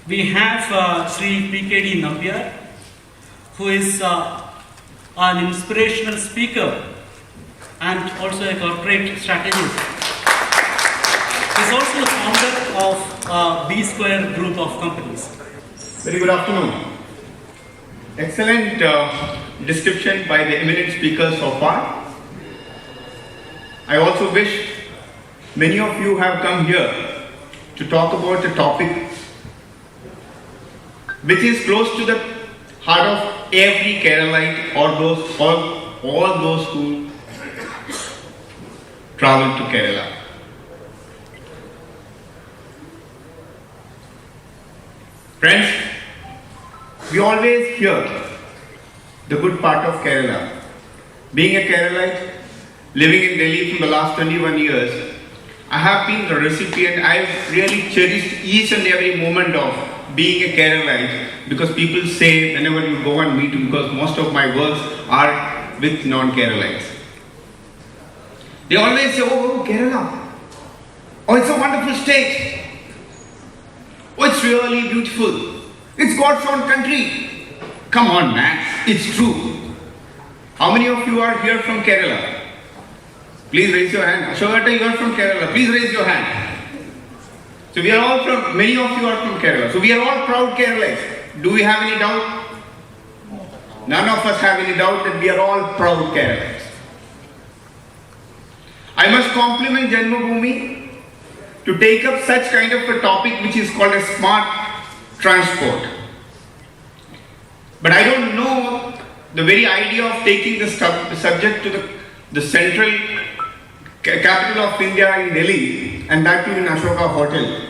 We have Sri PKD Nambiar, who is an inspirational speaker and also a corporate strategist. He is also the founder of B Square group of companies. Very good afternoon. Excellent description by the eminent speakers so far. I also wish many of you have come here to talk about a topic which is close to the heart of every Keralite or all those who travel to Kerala. Friends, we always hear the good part of Kerala. Being a Keralite, living in Delhi for the last 21 years, I have been the recipient. I've really cherished each and every moment of being a Keralite, because people say whenever you go and meet, because most of my works are with non-Keralites. They always say, oh, Kerala. Oh, it's a wonderful state. Oh, it's really beautiful. It's God's own country. Come on, man. It's true. How many of you are here from Kerala? Please raise your hand. Ashok Hotel, you are from Kerala. Please raise your hand. So we are all from, many of you are from Kerala. So we are all proud Keralites. Do we have any doubt? None of us have any doubt that we are all proud Keralites. I must compliment JANMABHUMI to take up such kind of a topic which is called a smart transport. But I don't know the very idea of taking the subject to the central capital of India in Delhi, and that too in Ashok Hotel.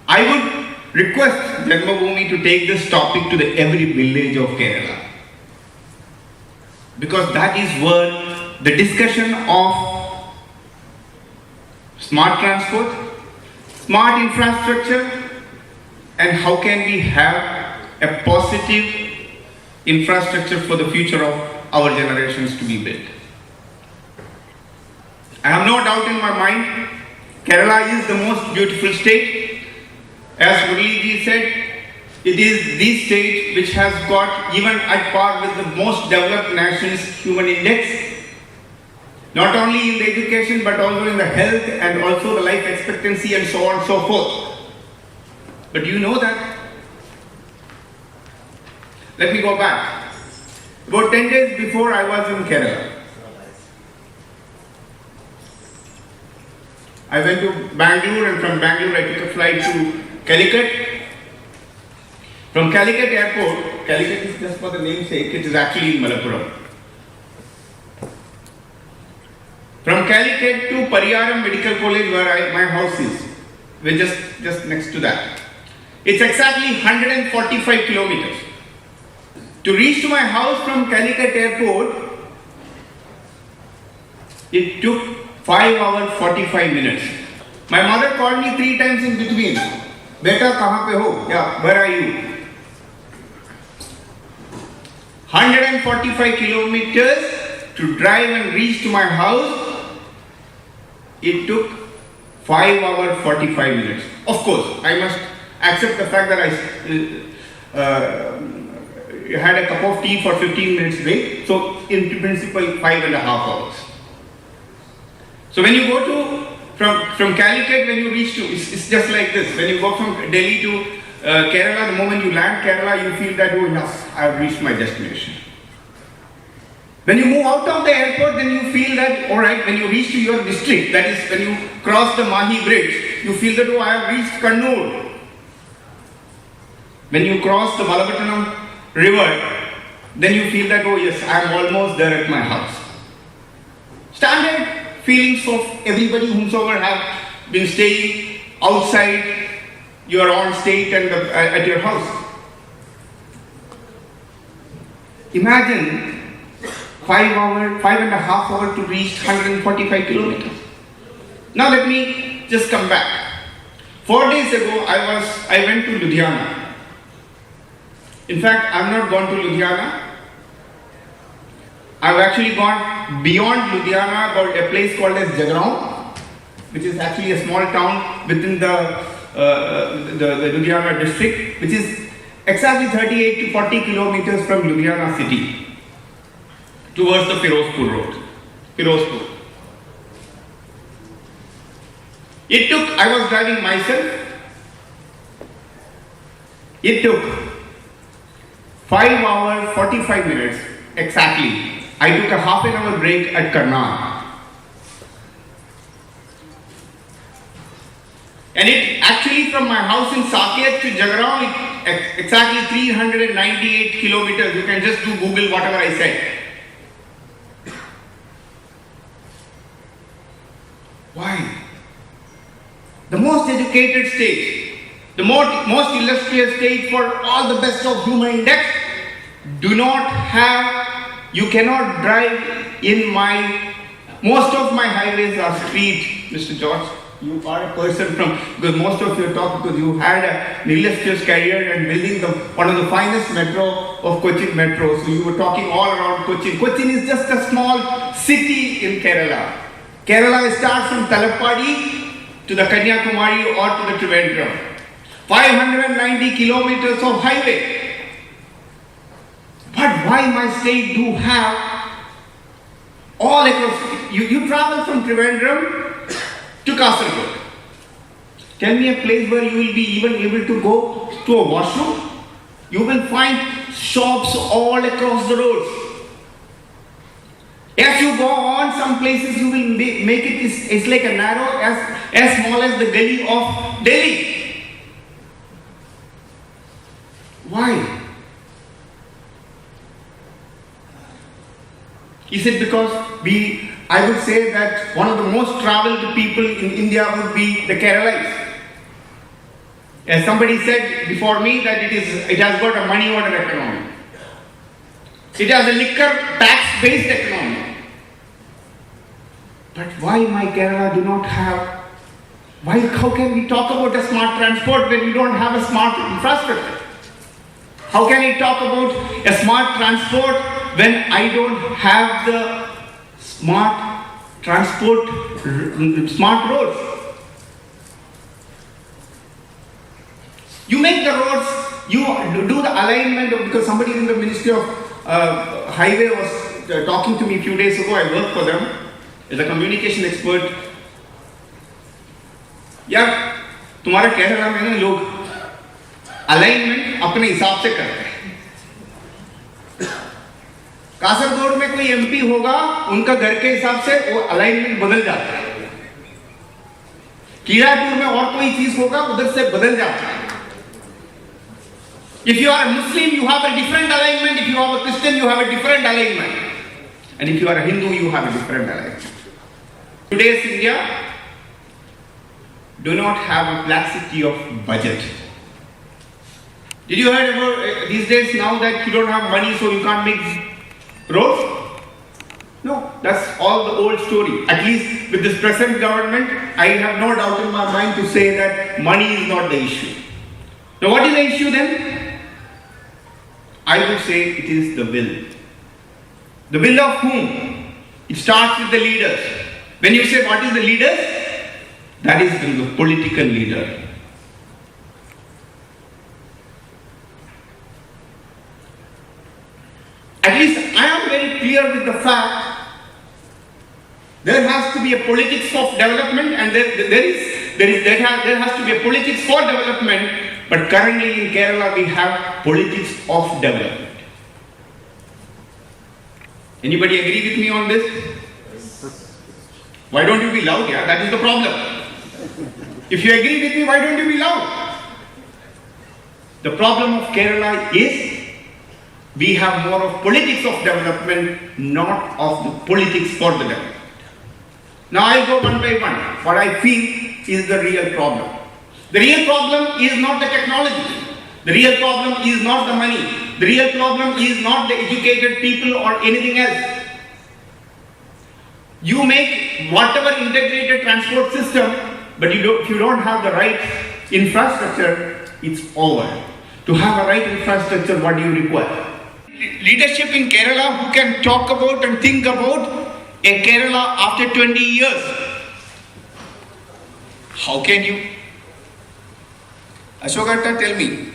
I would request JANMABHUMI to take this topic to every village of Kerala, because that is where the discussion of smart transport, smart infrastructure, and how can we have a positive infrastructure for the future of our generations to be built. I have no doubt in my mind, Kerala is the most beautiful state. As Murli said, it is the state which has got even at par with the most developed nations' human index, not only in the education but also in the health and also the life expectancy and so on and so forth. But do you know that? Let me go back. About 10 days before I was in Kerala. I went to Bangalore, and from Bangalore I took a flight to Calicut. From Calicut airport, Calicut is just for the namesake, it is actually in Malappuram. From Calicut to Pariyaram Medical College, where my house is, we're just next to that. It's exactly 145 kilometers. To reach to my house from Calicut airport, it took 5 hours 45 minutes. My mother called me 3 times in between. Beta, kahan pe ho? Yeah, where are you? 145 kilometers to drive and reach to my house. It took 5 hours 45 minutes. Of course, I must accept the fact that I had a cup of tea for 15 minutes break. So in principle, 5.5 hours. So when you go to, from Calicut, when you reach to, it's just like this. When you go from Delhi to Kerala, the moment you land Kerala, you feel that, oh yes, I have reached my destination. When you move out of the airport, then you feel that, alright, when you reach to your district, that is when you cross the Mahi bridge, you feel that, oh, I have reached Kannur. When you cross the Balabhatanam river, then you feel that, oh yes, I am almost there at my house. Standard feelings of everybody whomsoever have been staying outside your own state and at your house. Imagine 5.5 hours to reach 145 kilometers. Now let me just come back. 4 days ago, I went to Ludhiana. In fact, I have not gone to Ludhiana. I've actually gone beyond Ludhiana, about a place called as Jagraon, which is actually a small town within the the Ludhiana district, which is exactly 38 to 40 kilometers from Ludhiana city towards the Firozpur road. Firozpur. I was driving myself. It took 5 hours 45 minutes exactly. I took a half an hour break at Karnal. And it actually from my house in Saket to Jagaram, exactly 398 kilometers. You can just do Google whatever I said. Why? The most educated state, the most illustrious state for all the best of human index, you cannot drive in most of my highways are street, Mr. George. You are a person because most of your talk, because you had an illustrious career and building one of the finest metro of Kochin Metro. So you were talking all around Kochin. Kochin is just a small city in Kerala. Kerala starts from Talappadi to the Kanyakumari or to the Trivandrum. 590 kilometers of highway. But why my state do have all across? You travel from Trivandrum to Kasaragod. Tell me a place where you will be even able to go to a washroom. You will find shops all across the roads. As you go on, some places you will make it's like a narrow, as small as the gully of Delhi. Why? Is it because I would say that one of the most traveled people in India would be the Keralites. As somebody said before me that it has got a money order economy. It has a liquor tax based economy. But why my Kerala do not have, how can we talk about a smart transport when we don't have a smart infrastructure? How can we talk about a smart transport when I don't have the smart transport, smart roads? You make the roads, you do the alignment because somebody in the Ministry of Highway was talking to me a few days ago. I work for them as a communication expert. यार तुम्हारा केरला में ना लोग alignment अपने हिसाब से करते हैं. कासरगोड में कोई एमपी होगा, उनका घर के हिसाब से वो अलाइनमेंट बदल जाता है. कीरापुर में और कोई चीज होगा, उधर से बदल जाता है. If you are a Muslim, you have a different alignment. If you are a Christian, you have a different alignment. And if you are a Hindu, you have a different alignment. Today's India do not have a laxity of budget. Did you heard about these days now that you don't have money so you can't make roads? No, that's all the old story. At least with this present government, I have no doubt in my mind to say that money is not the issue. Now what is the issue then? I would say it is the will. The will of whom? It starts with the leaders. When you say what is the leaders? That is the political leader. At least I am very clear with the fact there has to be a politics of development and there has to be a politics for development, but currently in Kerala we have politics of development. Anybody agree with me on this? Why don't you be loud? Yeah, that is the problem. If you agree with me, why don't you be loud? The problem of Kerala is we have more of politics of development, not of the politics for the development. Now I'll go one by one. What I feel is the real problem. The real problem is not the technology. The real problem is not the money. The real problem is not the educated people or anything else. You make whatever integrated transport system, but if you don't have the right infrastructure, it's over. To have a right infrastructure, what do you require? Leadership in Kerala who can talk about and think about a Kerala after 20 years. How can you? Ashok Hotel, tell me,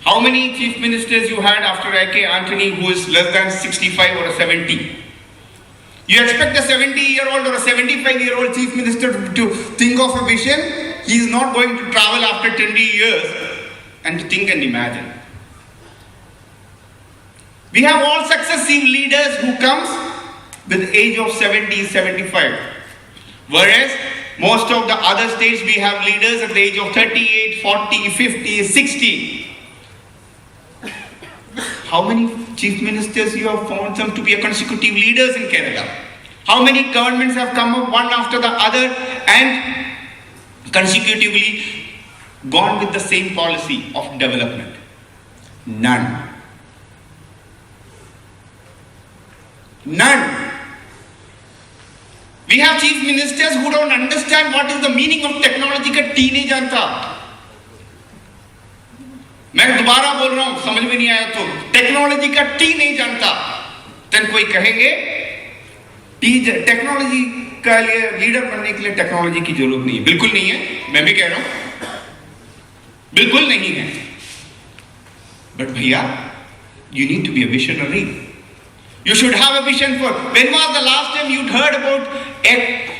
how many chief ministers you had after A.K. Antony who is less than 65 or 70? You expect a 70-year-old or a 75-year-old chief minister to think of a vision? He is not going to travel after 20 years and to think and imagine. We have all successive leaders who comes with the age of 70, 75. Whereas most of the other states we have leaders at the age of 38, 40, 50, 60. How many chief ministers you have found them to be a consecutive leaders in Kerala? How many governments have come up one after the other and consecutively gone with the same policy of development? None. None. We have chief ministers who don't understand what is the meaning of technology का teenage अंता. मैं दोबारा बोल रहा हूँ, समझ में नहीं आया तो टेक्नोलॉजी का टीनेज अंता. तन कोई कहेंगे टेक्नोलॉजी का लिए लीडर बनने के लिए टेक्नोलॉजी की जरूरत नहीं है. बिल्कुल नहीं है, मैं भी कह रहा हूँ बिल्कुल नहीं है. बट भैया, you need to be a visionary. You should have a vision for. When was the last time you heard about a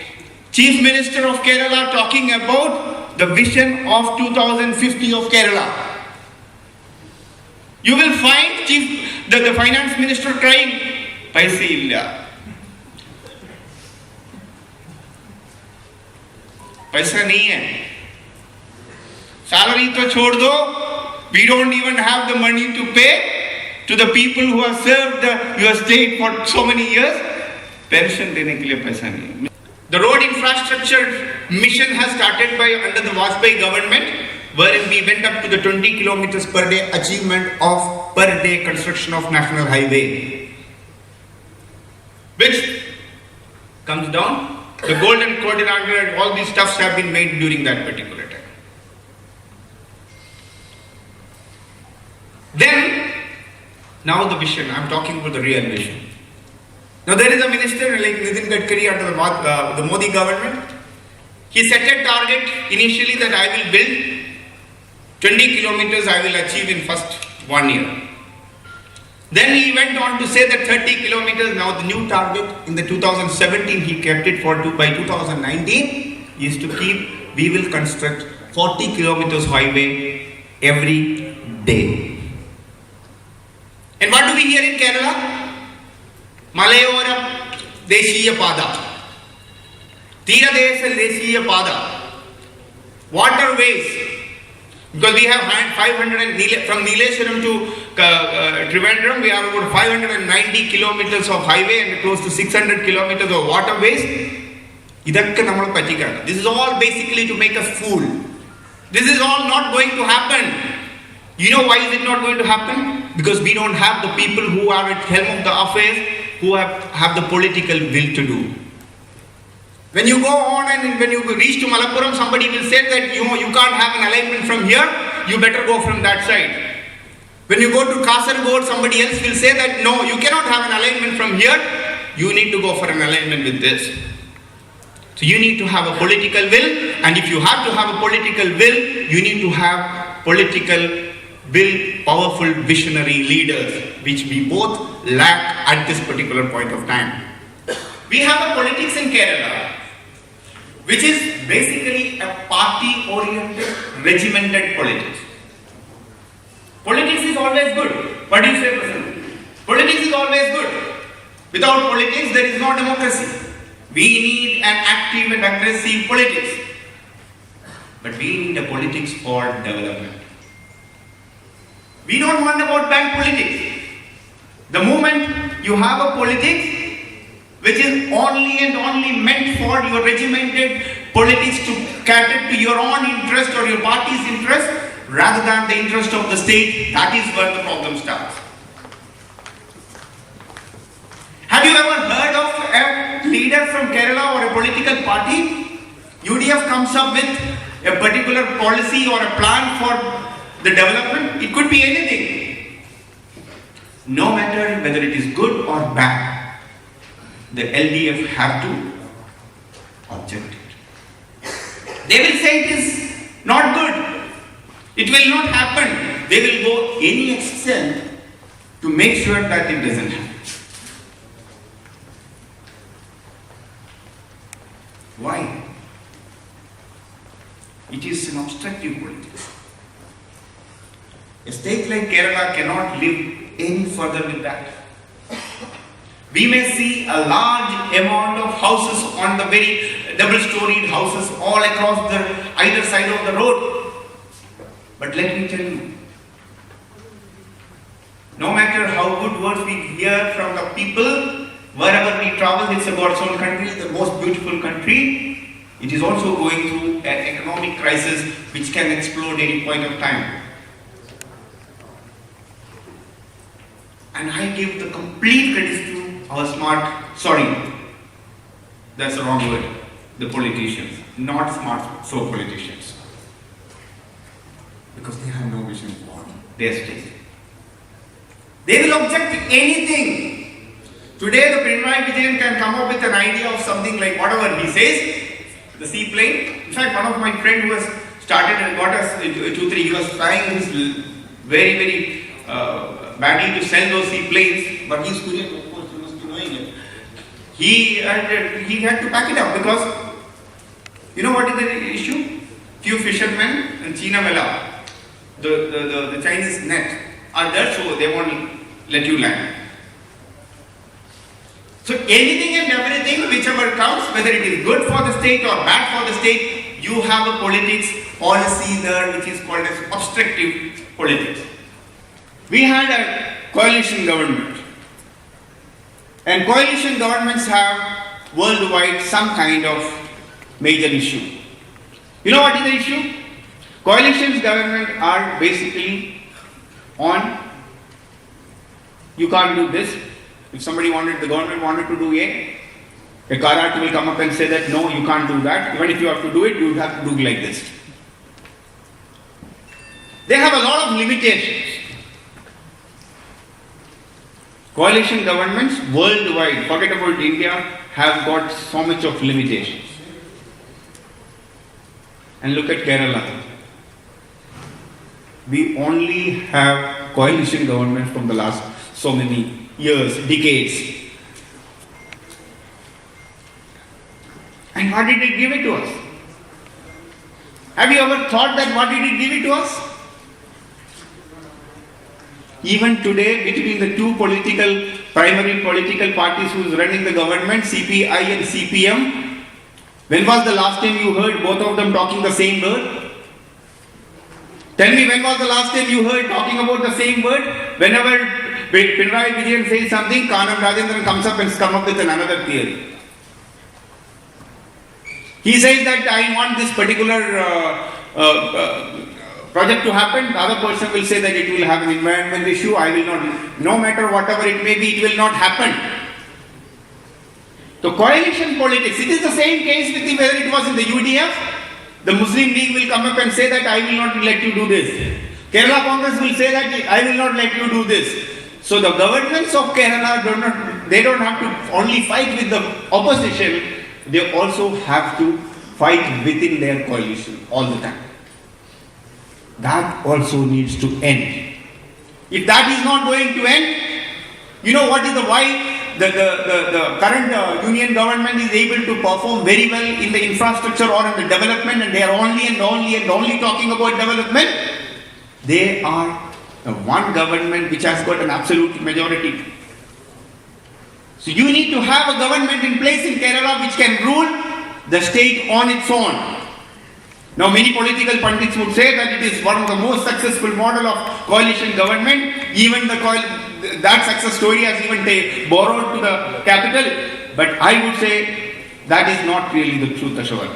chief minister of Kerala talking about the vision of 2050 of Kerala? You will find the finance minister crying, paise illa. पैसा नहीं है. Salary तो छोड़ दो. We don't even have the money to pay to the people who have served your state for so many years. Pension देने के लिए पैसा नहीं है. The road infrastructure mission has started by under the Vajpayee government, wherein we went up to the 20 kilometers per day achievement of per day construction of national highway, which comes down. The golden quadrilateral, all these stuffs have been made during that particular time. Then, now the vision, I'm talking about the real vision. Now there is a minister like Nitin Gadkari under the Modi government. He set a target initially that I will build 20 kilometers I will achieve in first 1 year. Then he went on to say that 30 kilometers, now the new target in the 2017 he kept it for by 2019 is to keep, we will construct 40 kilometers highway every day. And what do we hear in Kerala? Malayora Deshiya Pada, Tiradesa Deshiya Pada, waterways. Because we have 500 from Neeleshwaram to Trivandrum, we have about 590 kilometers of highway and close to 600 kilometers of waterways. This is all basically to make us fool. This is all not going to happen. You know why is it not going to happen? Because we don't have the people who are at helm of the affairs, who have the political will to do. When you go on and when you reach to Malappuram, somebody will say that you can't have an alignment from here, you better go from that side. When you go to Kasaragod, somebody else will say that no, you cannot have an alignment from here, you need to go for an alignment with this. So you need to have a political will, and if you have to have a political will, you need to have political will, powerful visionary leaders, which we both lack at this particular point of time. We have a politics in Kerala, which is basically a party-oriented, regimented politics. Politics is always good. What do you say, President? Politics is always good. Without politics, there is no democracy. We need an active and aggressive politics. But we need a politics for development. We don't want about bank politics. The moment you have a politics which is only and only meant for your regimented politics to cater to your own interest or your party's interest rather than the interest of the state, that is where the problem starts. Have you ever heard of a leader from Kerala or a political party? UDF comes up with a particular policy or a plan for the development. It could be anything. No matter whether it is good or bad, the LDF have to object it. They will say it is not good. It will not happen. They will go any extent to make sure that it doesn't happen. Why? It is an obstructive politics. A state like Kerala cannot live any further with that. We may see a large amount of houses on the very double-storied houses all across the either side of the road. But let me tell you, no matter how good words we hear from the people, wherever we travel, it's a God's own country, the most beautiful country. It is also going through an economic crisis which can explode any point of time. And I give the complete credit to our that's the wrong word, the politicians, not smart, so politicians. Because they have no vision for their state. They will object to anything. Today the Pinarayi Vijayan can come up with an idea of something like whatever he says, the seaplane. In fact, one of my friend who has started and got us 2-3, he was trying his very badly to sell those seaplanes, but he's Korean, of course, you must be knowing it. He had to pack it up because, you know what is the issue? Few fishermen in China Vela, the Chinese net are there, so they won't let you land. So anything and everything, whichever comes, whether it is good for the state or bad for the state, you have a politics policy there which is called as obstructive politics. We had a coalition government, and coalition governments have worldwide some kind of major issue. You know what is the issue? Coalition government are basically on, you can't do this. If somebody the government wanted to do a Karat will come up and say that no, you can't do that. Even if you have to do it, you have to do like this. They have a lot of limitations. Coalition governments worldwide, forget about India, have got so much of limitations. And look at Kerala. We only have coalition government from the last so many years, decades. And what did it give it to us? Have you ever thought that what did it give it to us? Even today, between the two primary political parties who is running the government, CPI and CPM, when was the last time you heard both of them talking the same word? Tell me, when was the last time you heard talking about the same word? Whenever Pinarayi Vijayan says something, Kanam Rajendran comes up and comes up with another theory. He says that I want this particular project to happen. The other person will say that it will have an environment issue. I will not, no matter whatever it may be, it will not happen. So coalition politics, it is the same case with whether it was in the UDF. The Muslim League will come up and say that I will not let you do this. Kerala Congress will say that I will not let you do this. So the governments of Kerala don't have to only fight with the opposition, they also have to fight within their coalition all the time. That also needs to end. If that is not going to end, you know what is why the current union government is able to perform very well in the infrastructure or in the development, and they are only talking about development. They are the one government which has got an absolute majority. So you need to have a government in place in Kerala which can rule the state on its own. Now many political pundits would say that it is one of the most successful model of coalition government. Even that success story has even borrowed to the capital. But I would say that is not really the truth, Ashok.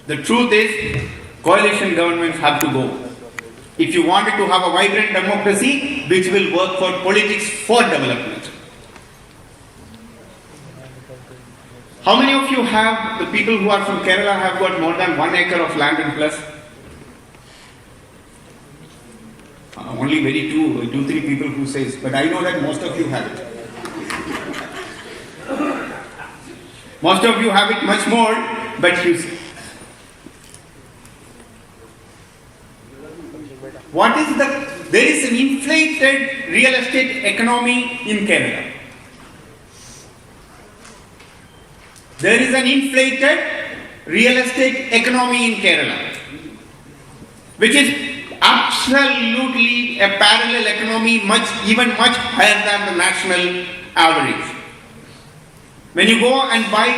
The truth is coalition governments have to go. If you wanted to have a vibrant democracy which will work for politics for development. How many of you have, the people who are from Kerala have got more than 1 acre of land and plus? Only very two, three people who says, but I know that most of you have it. Most of you have it much more, but you see. There is an inflated real estate economy in Kerala. There is an inflated real estate economy in Kerala, which is absolutely a parallel economy, even much higher than the national average. When you go and buy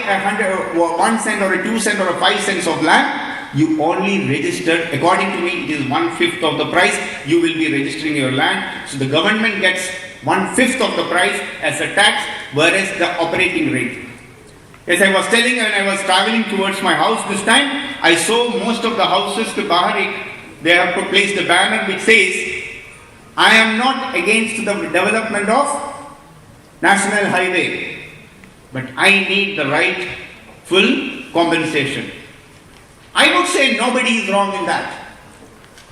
1 cent or a 2 cent or a 5 cents of land, you only registered, according to me, it is 1/5 of the price. You will be registering your land. So the government gets 1/5 of the price as a tax, whereas the operating rate. As I was telling, when I was traveling towards my house this time, I saw most of the houses to Bahari, they have to place the banner which says, I am not against the development of national highway, but I need the right full compensation. I would say nobody is wrong in that.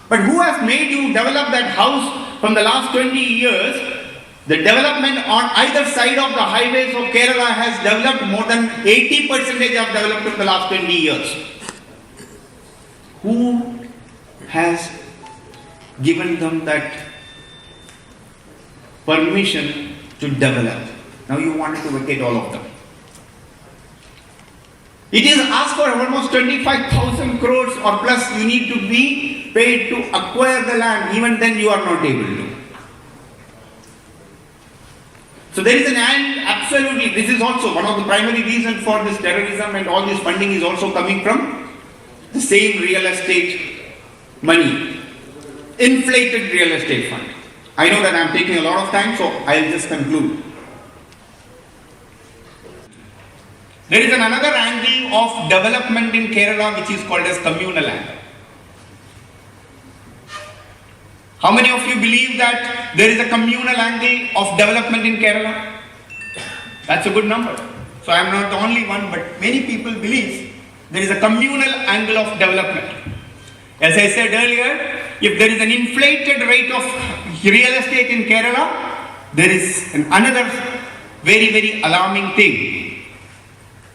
But who has made you develop that house from the last 20 years? The development on either side of the highways of Kerala has developed more than 80% have developed in the last 20 years. Who has given them that permission to develop? Now you wanted to vacate all of them. It is asked for almost 25,000 crores or plus you need to be paid to acquire the land. Even then you are not able to. So there is an absolutely, this is also one of the primary reasons for this terrorism and all this funding is also coming from the same real estate money, inflated real estate fund. I know that I am taking a lot of time, so I will just conclude. There is another angle of development in Kerala which is called as communal angle. How many of you believe that there is a communal angle of development in Kerala? That's a good number. So I am not the only one, but many people believe there is a communal angle of development. As I said earlier, if there is an inflated rate of real estate in Kerala, there is another very, very alarming thing.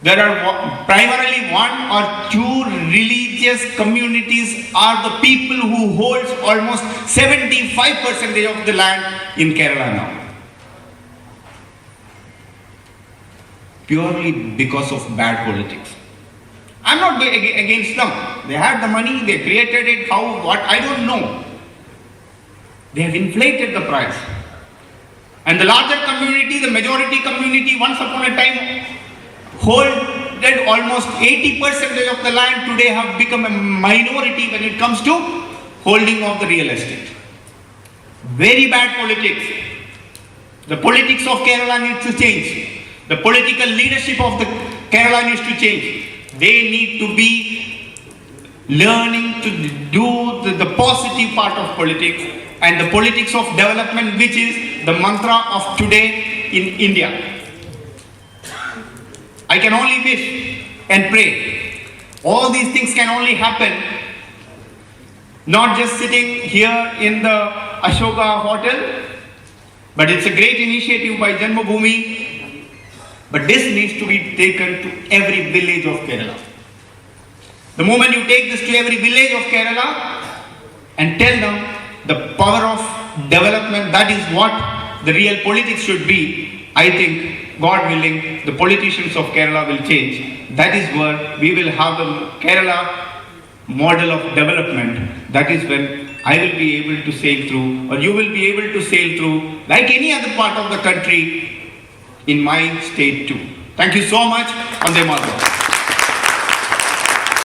There are primarily 1 or 2 religious communities are the people who holds almost 75% of the land in Kerala now. Purely because of bad politics. I'm not against them. They had the money, they created it, how, what, I don't know. They have inflated the price. And the larger community, the majority community, once upon a time, holded almost 80% of the land, today have become a minority when it comes to holding of the real estate. Very bad politics. The politics of Kerala needs to change. The political leadership of the Kerala needs to change. They need to be learning to do the positive part of politics and the politics of development, which is the mantra of today in India. I can only wish and pray. All these things can only happen not just sitting here in the Ashok Hotel, but it's a great initiative by JANMABHUMI. But this needs to be taken to every village of Kerala. The moment you take this to every village of Kerala and tell them the power of development, that is what the real politics should be, I think, God willing, the politicians of Kerala will change. That is where we will have the Kerala model of development. That is when I will be able to sail through, or you will be able to sail through, like any other part of the country, in my state too. Thank you so much. Vande Mataram.